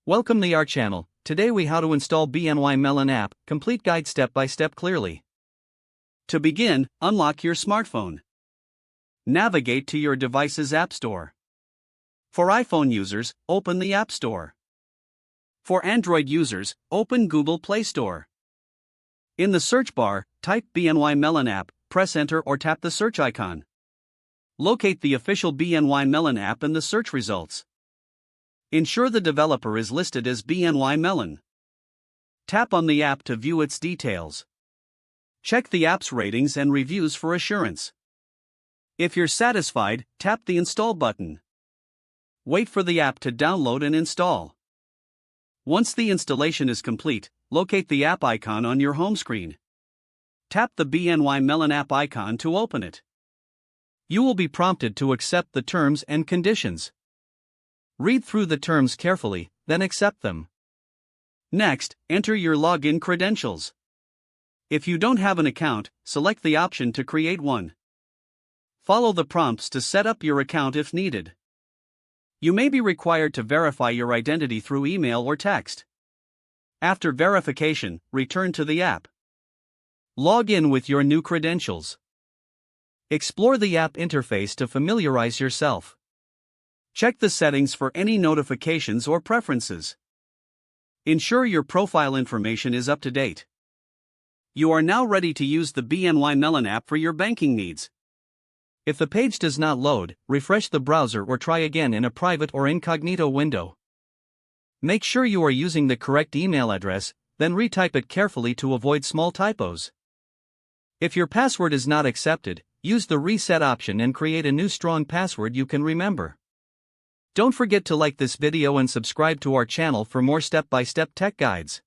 Welcome to our channel. Today we how to install BNY Mellon app, complete guide step by step clearly. To begin, unlock your smartphone. Navigate to your device's App Store. For iPhone users, open the App Store. For Android users, open Google Play Store. In the search bar, type BNY Mellon app, press enter or tap the search icon. Locate the official BNY Mellon app in the search results. Ensure the developer is listed as BNY Mellon. Tap on the app to view its details. Check the app's ratings and reviews for assurance. If you're satisfied, tap the Install button. Wait for the app to download and install. Once the installation is complete, locate the app icon on your home screen. Tap the BNY Mellon app icon to open it. You will be prompted to accept the terms and conditions. Read through the terms carefully, then accept them. Next, enter your login credentials. If you don't have an account, select the option to create one. Follow the prompts to set up your account if needed. You may be required to verify your identity through email or text. After verification, return to the app. Log in with your new credentials. Explore the app interface to familiarize yourself. Check the settings for any notifications or preferences. Ensure your profile information is up to date. You are now ready to use the BNY Mellon app for your banking needs. If the page does not load, refresh the browser or try again in a private or incognito window. Make sure you are using the correct email address, then retype it carefully to avoid small typos. If your password is not accepted, use the reset option and create a new strong password you can remember. Don't forget to like this video and subscribe to our channel for more step-by-step tech guides.